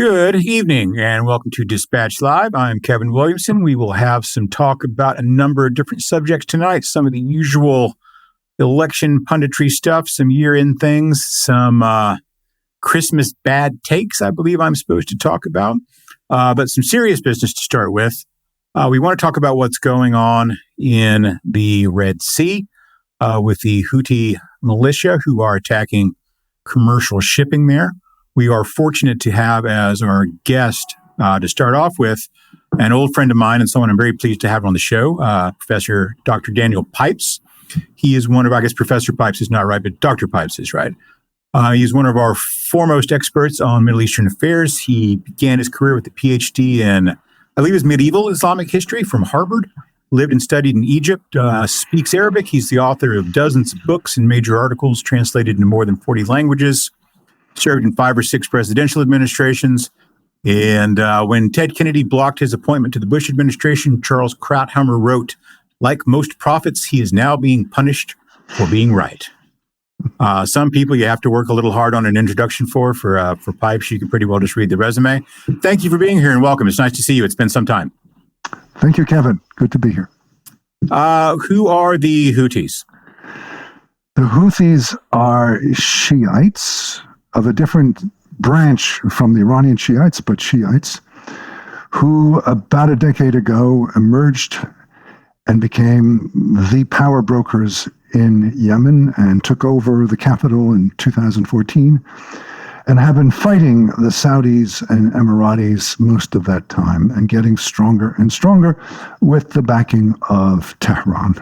Good evening and welcome to Dispatch Live. I'm Kevin Williamson. We will have some talk about a number of different subjects tonight. Some of the usual election punditry stuff, some year-end things, some Christmas bad takes I believe I'm supposed to talk about, but some serious business to start with. We want to talk about what's going on in the Red Sea with the Houthi militia who are attacking commercial shipping there. We are fortunate to have as our guest to start off with an old friend of mine and someone I'm very pleased to have on the show, Professor Dr. Daniel Pipes. He is one of, I guess Professor Pipes is not right, but Dr. Pipes is right. He's one of our foremost experts on Middle Eastern affairs. He began his career with a PhD in, I believe it was medieval Islamic history from Harvard, lived and studied in Egypt, speaks Arabic. He's the author of dozens of books and major articles translated into more than 40 languages. Served in 5 or 6 presidential administrations. And when Ted Kennedy blocked his appointment to the Bush administration, Charles Krauthammer wrote, "Like most prophets, he is now being punished for being right." Some people you have to work a little hard on an introduction for Pipes. You can pretty well just read the resume. Thank you for being here and welcome. It's nice to see you. It's been some time. Thank you, Kevin. Good to be here. Who are the Houthis? The Houthis are Shiites of a different branch from the Iranian Shiites, but Shiites, who about a decade ago emerged and became the power brokers in Yemen and took over the capital in 2014 and have been fighting the Saudis and Emiratis most of that time and getting stronger and stronger with the backing of Tehran,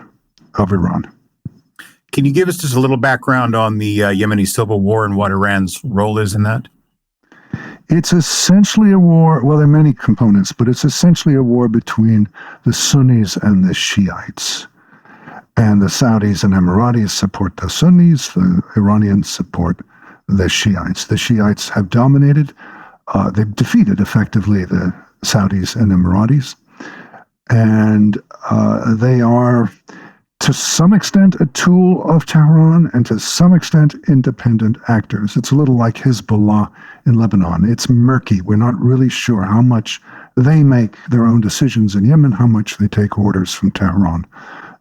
of Iran. Can you give us just a little background on the Yemeni civil war and what Iran's role is in that? It's essentially a war, well, there are many components, but it's essentially a war between the Sunnis and the Shiites. And the Saudis and Emiratis support the Sunnis, the Iranians support the Shiites. The Shiites have dominated, they've defeated effectively the Saudis and Emiratis. And they are, to some extent, a tool of Tehran and to some extent independent actors. It's a little like Hezbollah in Lebanon. It's murky. We're not really sure how much they make their own decisions in Yemen, how much they take orders from Tehran.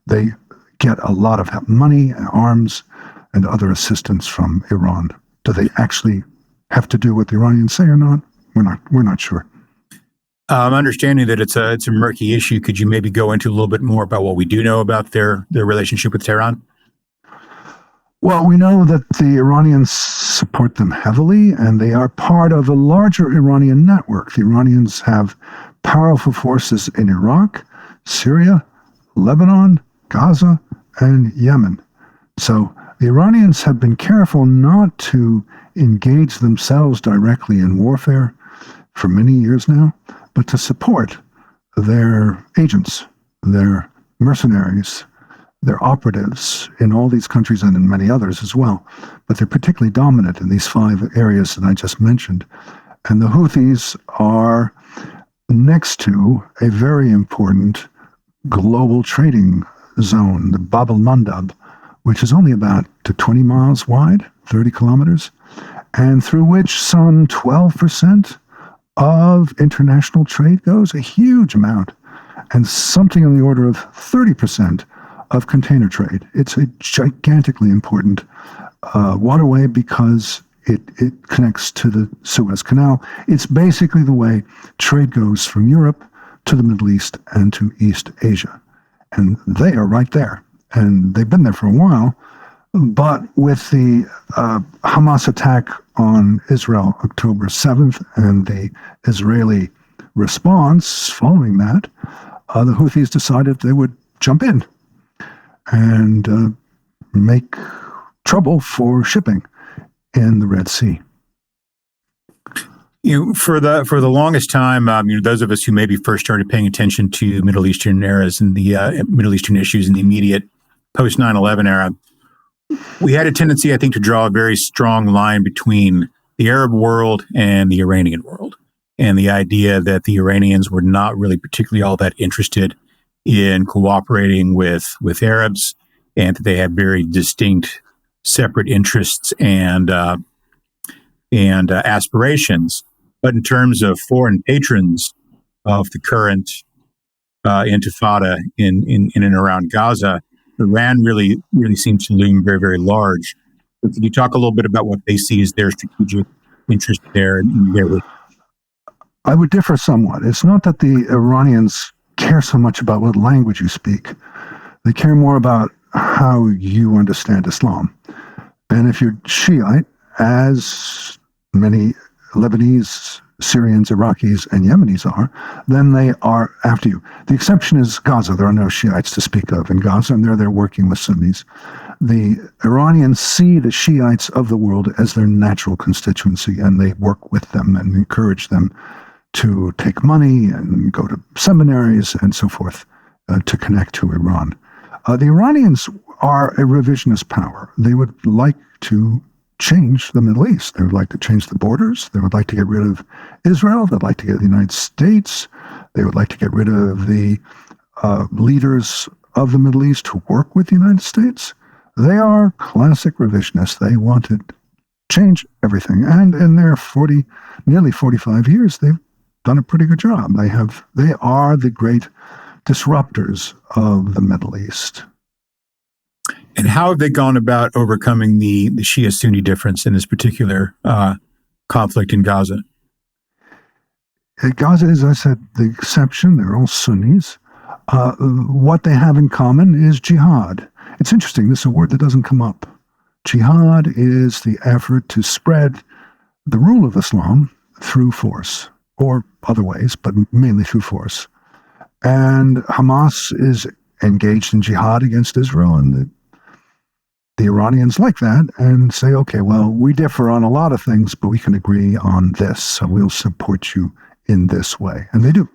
They get a lot of money, arms, and other assistance from Iran. Do they actually have to do what the Iranians say or not? We're not sure. Understanding that it's a murky issue, could you maybe go into a little bit more about what we do know about their relationship with Tehran? Well, we know that the Iranians support them heavily, and they are part of a larger Iranian network. The Iranians have powerful forces in Iraq, Syria, Lebanon, Gaza, and Yemen. So the Iranians have been careful not to engage themselves directly in warfare for many years now, but to support their agents, their mercenaries, their operatives in all these countries and in many others as well. But they're particularly dominant in these 5 areas that I just mentioned. And the Houthis are next to a very important global trading zone, the Bab el-Mandab, which is only about 20 miles wide, 30 kilometers, and through which some 12% of international trade goes, a huge amount, and something on the order of 30% of container trade. It's a gigantically important waterway because it connects to the Suez Canal. It's basically the way trade goes from Europe to the Middle East and to East Asia. And they are right there. And they've been there for a while. But with the Hamas attack on Israel October 7th and the Israeli response following that, the Houthis decided they would jump in and make trouble for shipping in the Red Sea. For the longest time, those of us who maybe first started paying attention to Middle Eastern eras and the Middle Eastern issues in the immediate post 9/11 era, we had a tendency, I think, to draw a very strong line between the Arab world and the Iranian world, and the idea that the Iranians were not really particularly all that interested in cooperating with Arabs, and that they had very distinct separate interests and aspirations. But in terms of foreign patrons of the current intifada in and around Gaza, Iran really seems to loom very, very large. But can you talk a little bit about what they see as their strategic interest there and their? I would differ somewhat. It's not that the Iranians care so much about what language you speak. They care more about how you understand Islam. And if you're Shiite, as many Lebanese, Syrians, Iraqis, and Yemenis are, then they are after you. The exception is Gaza. There are no Shiites to speak of in Gaza, and they're there working with Sunnis. The Iranians see the Shiites of the world as their natural constituency, and they work with them and encourage them to take money and go to seminaries and so forth to connect to Iran. The Iranians are a revisionist power. They would like to change the Middle East. They would like to change the borders. They would like to get rid of Israel. They'd like to get the United States. They would like to get rid of the leaders of the Middle East who work with the United States. They are classic revisionists. They want to change everything. And in their nearly 45 years, they've done a pretty good job. They are the great disruptors of the Middle East. And how have they gone about overcoming the Shia-Sunni difference in this particular conflict in Gaza? Gaza is, as I said, the exception. They're all Sunnis. What they have in common is jihad. It's interesting. This is a word that doesn't come up. Jihad is the effort to spread the rule of Islam through force, or other ways, but mainly through force. And Hamas is engaged in jihad against Israel, and the Iranians like that and say, okay, well, we differ on a lot of things, but we can agree on this, so we'll support you in this way. And they do.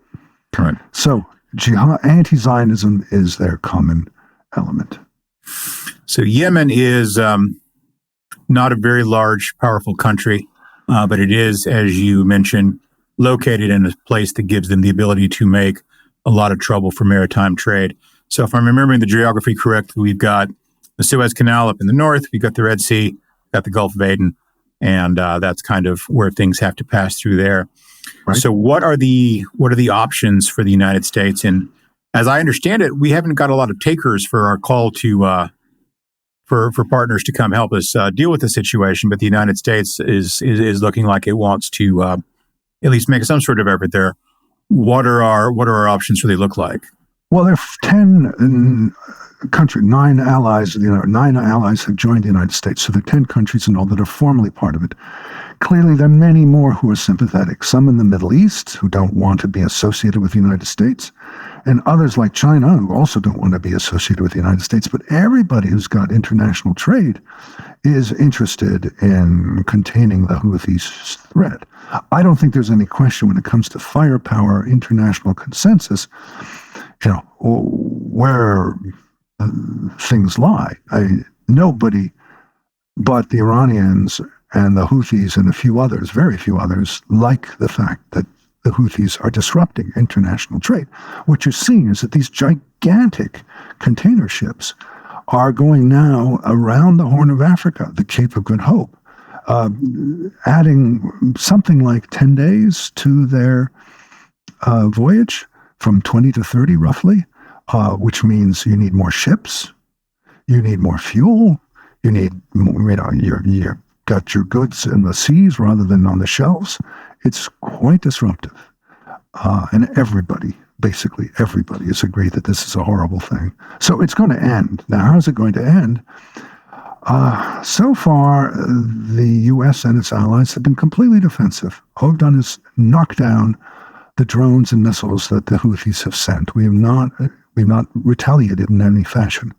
Correct. So jihad, anti-Zionism is their common element. So Yemen is not a very large, powerful country, but it is, as you mentioned, located in a place that gives them the ability to make a lot of trouble for maritime trade. So if I'm remembering the geography correctly, we've got the Suez Canal up in the north, we've got the Red Sea, got the Gulf of Aden, and that's kind of where things have to pass through there. Right. So what are the options for the United States? And as I understand it, we haven't got a lot of takers for our call to for partners to come help us deal with the situation, but the United States is looking like it wants to at least make some sort of effort there. What are our options really look like? Well, there are 10 countries, 9 allies. 9 allies have joined the United States, so there are 10 countries in all that are formally part of it. Clearly, there are many more who are sympathetic. Some in the Middle East who don't want to be associated with the United States, and others like China who also don't want to be associated with the United States. But everybody who's got international trade is interested in containing the Houthis' threat. I don't think there's any question when it comes to firepower, international consensus, where things lie. Nobody but the Iranians and the Houthis and a few others, very few others, like the fact that the Houthis are disrupting international trade. What you're seeing is that these gigantic container ships are going now around the Horn of Africa, the Cape of Good Hope, adding something like 10 days to their voyage, from 20 to 30 roughly, which means you need more ships, you need more fuel, you need more, you're got your goods in the seas rather than on the shelves. It's quite disruptive. And basically everybody has agreed that this is a horrible thing. So it's going to end. Now, how's it going to end? So far, the U.S. and its allies have been completely defensive. All we've done is knock down the drones and missiles that the Houthis have sent. We've not retaliated in any fashion.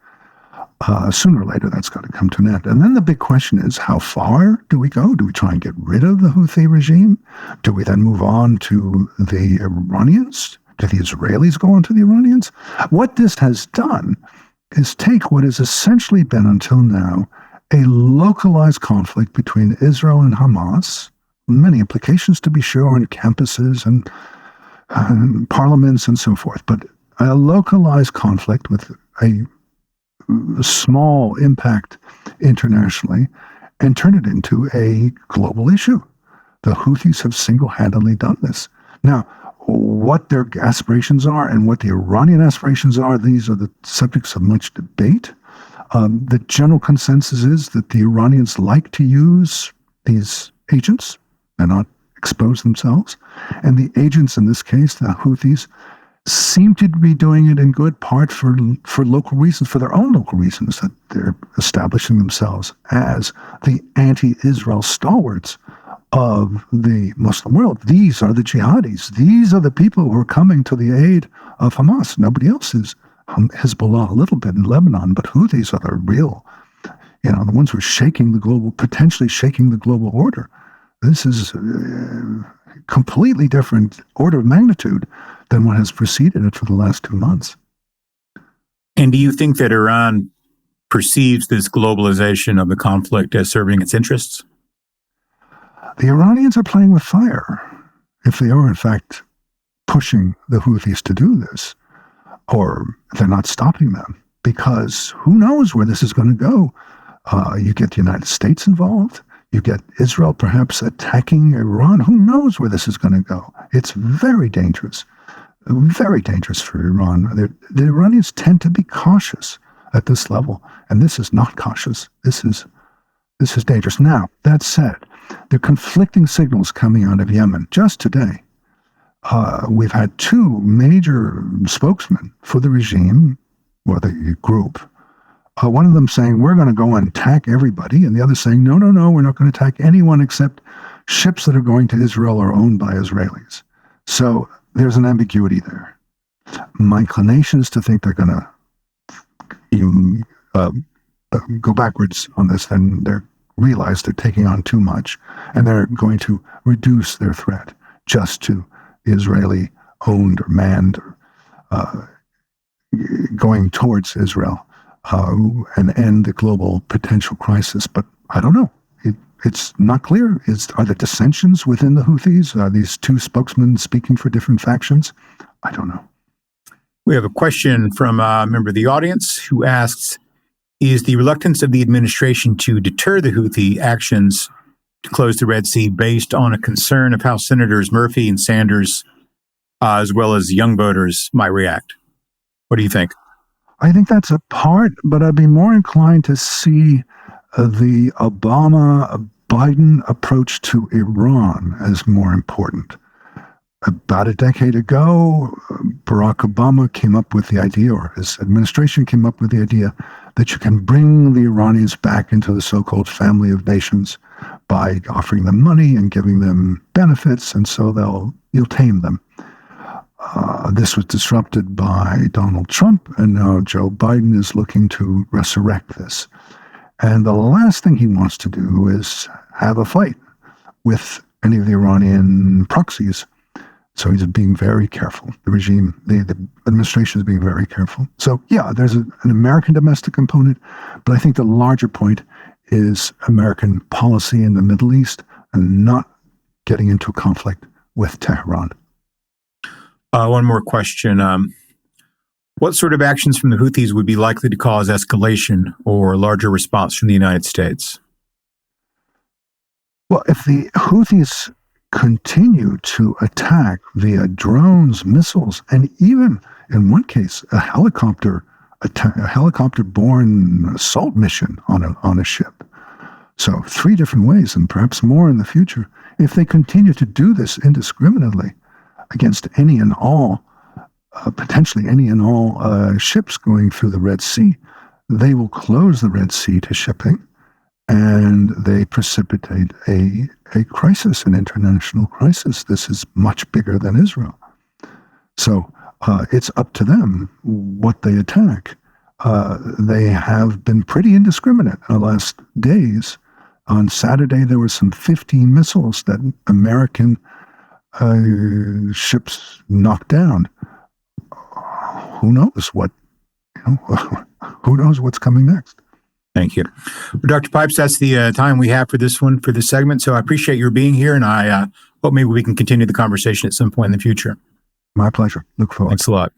Sooner or later, that's got to come to an end. And then the big question is, how far do we go? Do we try and get rid of the Houthi regime? Do we then move on to the Iranians? Do the Israelis go on to the Iranians? What this has done is take what has essentially been until now a localized conflict between Israel and Hamas, many implications to be sure on campuses and parliaments and so forth, but a localized conflict with a small impact internationally, and turn it into a global issue. The Houthis have single-handedly done this. Now, what their aspirations are and what the Iranian aspirations are, these are the subjects of much debate. The general consensus is that the Iranians like to use these agents and not expose themselves. And the agents, in this case, the Houthis, seem to be doing it in good part for local reasons, for their own local reasons, that they're establishing themselves as the anti-Israel stalwarts of the Muslim world. These are the jihadis. These are the people who are coming to the aid of Hamas. Nobody else is. Hezbollah a little bit in Lebanon, but Houthis are the real, the ones who are potentially shaking the global order. This is a completely different order of magnitude than what has preceded it for the last 2 months. And do you think that Iran perceives this globalization of the conflict as serving its interests? The Iranians are playing with fire, if they are in fact pushing the Houthis to do this, or they're not stopping them, because who knows where this is going to go. You get the United States involved. You get Israel perhaps attacking Iran. Who knows where this is going to go? It's very dangerous for Iran. The Iranians tend to be cautious at this level, and this is not cautious. This is dangerous. Now, that said, there are conflicting signals coming out of Yemen. Just today, we've had 2 major spokesmen for the regime, or the group. One of them saying, we're going to go and attack everybody, and the other saying, no, we're not going to attack anyone except ships that are going to Israel are owned by Israelis. So there's an ambiguity there. My inclination is to think they're going to go backwards on this, and they realize they're taking on too much, and they're going to reduce their threat just to the Israeli-owned or manned going towards Israel and end the global potential crisis. But I don't know. It's not clear. Are there dissensions within the Houthis? Are these 2 spokesmen speaking for different factions? I don't know. We have a question from a member of the audience who asks, is the reluctance of the administration to deter the Houthi actions to close the Red Sea based on a concern of how Senators Murphy and Sanders, as well as young voters, might react? What do you think? I think that's a part, but I'd be more inclined to see the Obama-Biden approach to Iran as more important. About a decade ago, Barack Obama came up with the idea, or his administration came up with the idea, that you can bring the Iranians back into the so-called family of nations by offering them money and giving them benefits, and so you'll tame them. This was disrupted by Donald Trump, and now Joe Biden is looking to resurrect this. And the last thing he wants to do is have a fight with any of the Iranian proxies. So he's being very careful. The regime, the administration is being very careful. So yeah, there's an American domestic component, but I think the larger point is American policy in the Middle East and not getting into a conflict with Tehran. One more question. What sort of actions from the Houthis would be likely to cause escalation or a larger response from the United States? Well, if the Houthis continue to attack via drones, missiles, and even, in one case, a helicopter-borne assault mission on a ship. So 3 different ways, and perhaps more in the future. If they continue to do this indiscriminately against any and all, potentially any and all ships going through the Red Sea, they will close the Red Sea to shipping, and they precipitate a crisis, an international crisis. This is much bigger than Israel. So it's up to them what they attack. They have been pretty indiscriminate in the last days. On Saturday, there were some 15 missiles that American ships knocked down. Who knows who knows what's coming next? Thank you. Well, Dr. Pipes, that's the time we have for this segment. So I appreciate your being here, and I hope maybe we can continue the conversation at some point in the future. My pleasure. Look forward. Thanks a lot.